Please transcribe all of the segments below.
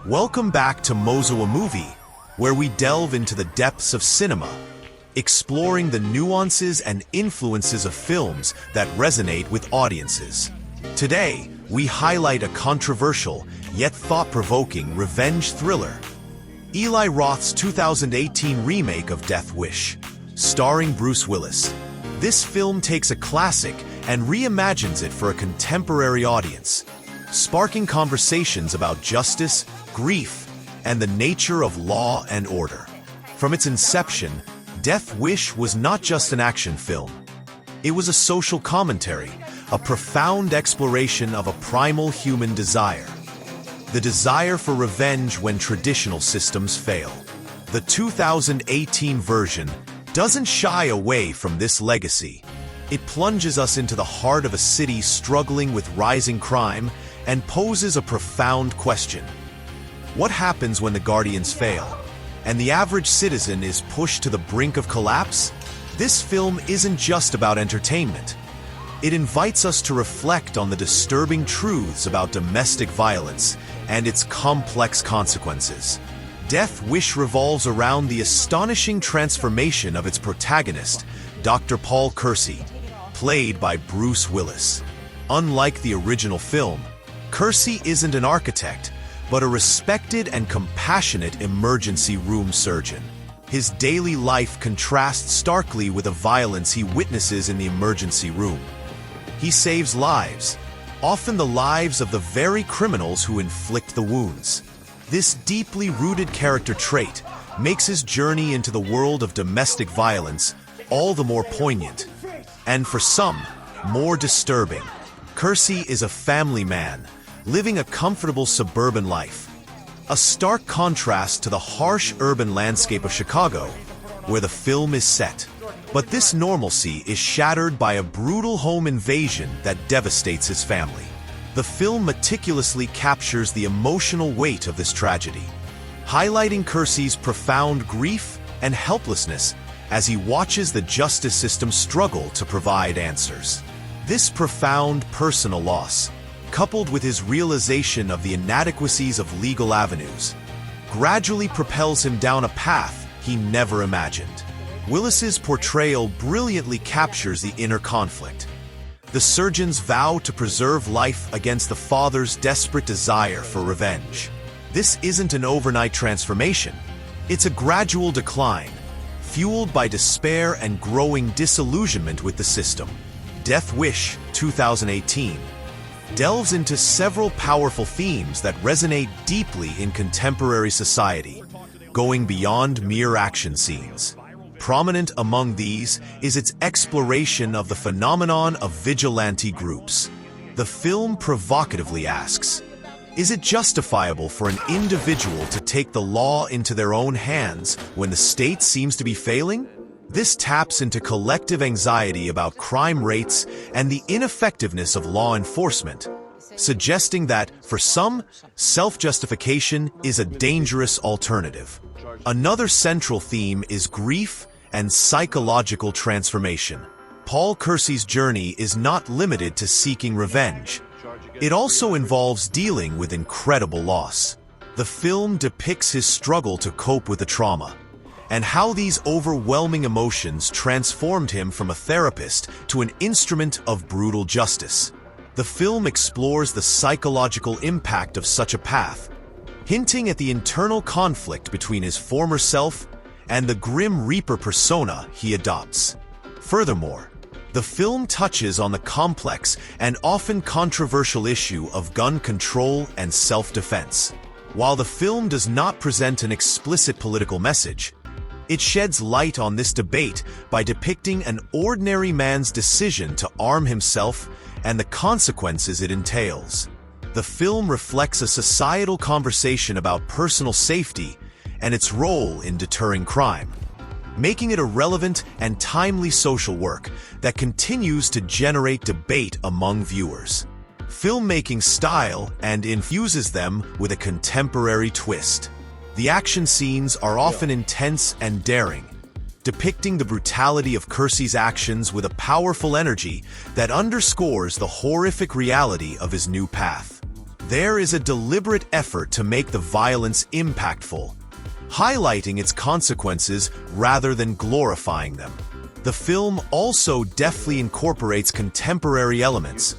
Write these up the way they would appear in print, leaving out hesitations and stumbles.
Welcome back to MosawaMovie, where we delve into the depths of cinema, exploring the nuances and influences of films that resonate with audiences. Today, we highlight a controversial, yet thought-provoking revenge thriller, Eli Roth's 2018 remake of Death Wish, starring Bruce Willis. This film takes a classic and reimagines it for a contemporary audience, sparking conversations about justice, grief, and the nature of law and order. From its inception, Death Wish was not just an action film. It was a social commentary, a profound exploration of a primal human desire. The desire for revenge when traditional systems fail. The 2018 version doesn't shy away from this legacy. It plunges us into the heart of a city struggling with rising crime and poses a profound question. What happens when the Guardians fail, and the average citizen is pushed to the brink of collapse? This film isn't just about entertainment. It invites us to reflect on the disturbing truths about domestic violence and its complex consequences. Death Wish revolves around the astonishing transformation of its protagonist, Dr. Paul Kersey, played by Bruce Willis. Unlike the original film, Kersey isn't an architect, but a respected and compassionate emergency room surgeon. His daily life contrasts starkly with the violence he witnesses in the emergency room. He saves lives, often the lives of the very criminals who inflict the wounds. This deeply rooted character trait makes his journey into the world of domestic violence all the more poignant, and for some, more disturbing. Kersey is a family man, living a comfortable suburban life, a stark contrast to the harsh urban landscape of Chicago, where the film is set. But this normalcy is shattered by a brutal home invasion that devastates his family. The film meticulously captures the emotional weight of this tragedy, highlighting Kersey's profound grief and helplessness as he watches the justice system struggle to provide answers. This profound personal loss, coupled with his realization of the inadequacies of legal avenues, gradually propels him down a path he never imagined. Willis's portrayal brilliantly captures the inner conflict. The surgeon's vow to preserve life against the father's desperate desire for revenge. This isn't an overnight transformation. It's a gradual decline, fueled by despair and growing disillusionment with the system. Death Wish 2018 delves into several powerful themes that resonate deeply in contemporary society, going beyond mere action scenes. Prominent among these is its exploration of the phenomenon of vigilante groups. The film provocatively asks, is it justifiable for an individual to take the law into their own hands when the state seems to be failing? This taps into collective anxiety about crime rates and the ineffectiveness of law enforcement, suggesting that, for some, self-justification is a dangerous alternative. Another central theme is grief and psychological transformation. Paul Kersey's journey is not limited to seeking revenge. It also involves dealing with incredible loss. The film depicts his struggle to cope with the trauma, and how these overwhelming emotions transformed him from a therapist to an instrument of brutal justice. The film explores the psychological impact of such a path, hinting at the internal conflict between his former self and the Grim Reaper persona he adopts. Furthermore, the film touches on the complex and often controversial issue of gun control and self-defense. While the film does not present an explicit political message, it sheds light on this debate by depicting an ordinary man's decision to arm himself and the consequences it entails. The film reflects a societal conversation about personal safety and its role in deterring crime, making it a relevant and timely social work that continues to generate debate among viewers. Filmmaking style and infuses them with a contemporary twist. The action scenes are often intense and daring, depicting the brutality of Kersey's actions with a powerful energy that underscores the horrific reality of his new path. There is a deliberate effort to make the violence impactful, highlighting its consequences rather than glorifying them. The film also deftly incorporates contemporary elements,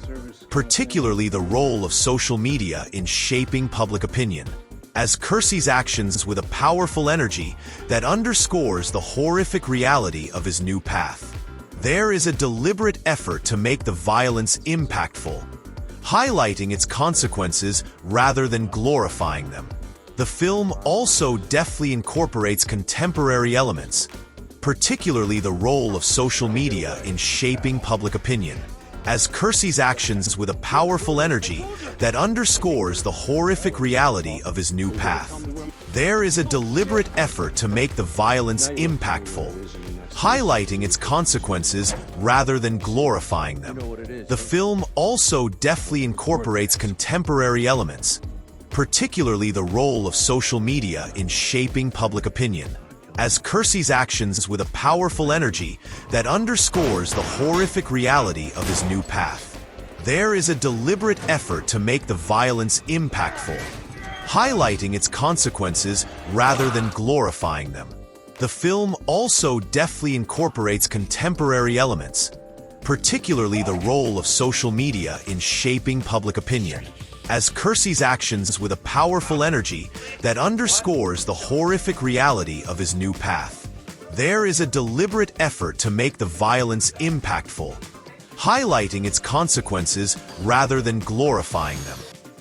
particularly the role of social media in shaping public opinion, as Kersey's actions with a powerful energy that underscores the horrific reality of his new path. There is a deliberate effort to make the violence impactful, highlighting its consequences rather than glorifying them. The film also deftly incorporates contemporary elements, particularly the role of social media in shaping public opinion, as Kersey's actions with a powerful energy that underscores the horrific reality of his new path. There is a deliberate effort to make the violence impactful, highlighting its consequences rather than glorifying them. The film also deftly incorporates contemporary elements, particularly the role of social media in shaping public opinion, as Kersey's actions with a powerful energy that underscores the horrific reality of his new path. There is a deliberate effort to make the violence impactful, highlighting its consequences rather than glorifying them. The film also deftly incorporates contemporary elements, particularly the role of social media in shaping public opinion, as Kersey's actions with a powerful energy that underscores the horrific reality of his new path. There is a deliberate effort to make the violence impactful, highlighting its consequences rather than glorifying them.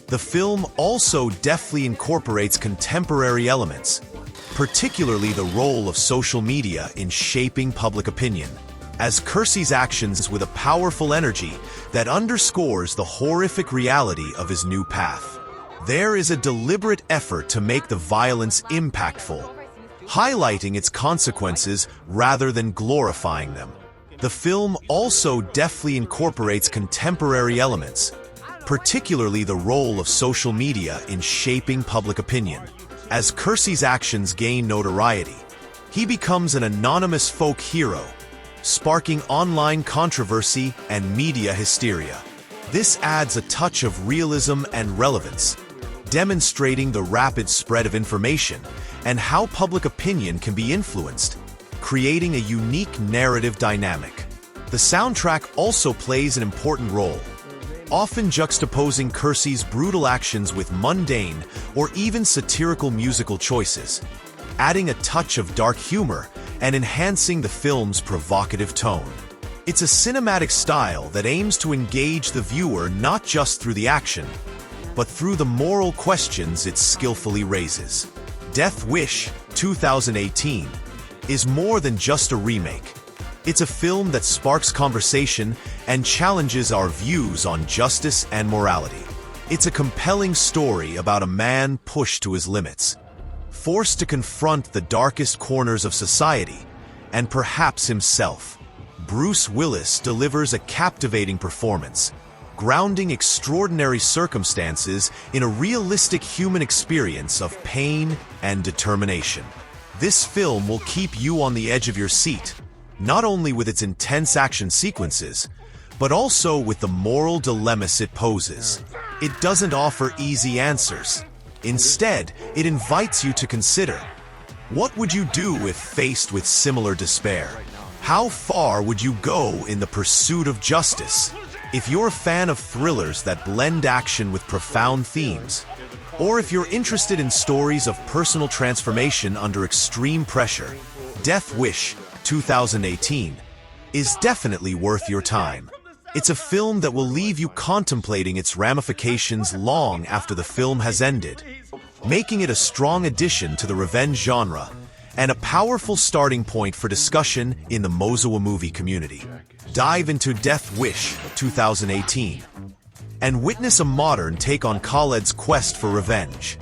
The film also deftly incorporates contemporary elements, particularly the role of social media in shaping public opinion, as Kersey's actions with a powerful energy that underscores the horrific reality of his new path. There is a deliberate effort to make the violence impactful, highlighting its consequences rather than glorifying them. The film also deftly incorporates contemporary elements, particularly the role of social media in shaping public opinion. As Kersey's actions gain notoriety, he becomes an anonymous folk hero, sparking online controversy and media hysteria. This adds a touch of realism and relevance, demonstrating the rapid spread of information and how public opinion can be influenced, creating a unique narrative dynamic. The soundtrack also plays an important role, often juxtaposing Kersey's brutal actions with mundane or even satirical musical choices, adding a touch of dark humor and enhancing the film's provocative tone. It's a cinematic style that aims to engage the viewer not just through the action, but through the moral questions it skillfully raises. Death Wish 2018 is more than just a remake. It's a film that sparks conversation and challenges our views on justice and morality. It's a compelling story about a man pushed to his limits, forced to confront the darkest corners of society, and perhaps himself. Bruce Willis delivers a captivating performance, grounding extraordinary circumstances in a realistic human experience of pain and determination. This film will keep you on the edge of your seat, not only with its intense action sequences, but also with the moral dilemmas it poses. It doesn't offer easy answers. Instead, it invites you to consider, what would you do if faced with similar despair? How far would you go in the pursuit of justice? If you're a fan of thrillers that blend action with profound themes, or if you're interested in stories of personal transformation under extreme pressure, Death Wish 2018 is definitely worth your time. It's a film that will leave you contemplating its ramifications long after the film has ended, making it a strong addition to the revenge genre and a powerful starting point for discussion in the MosawaMovie community. Dive into Death Wish 2018 and witness a modern take on Khaled's quest for revenge.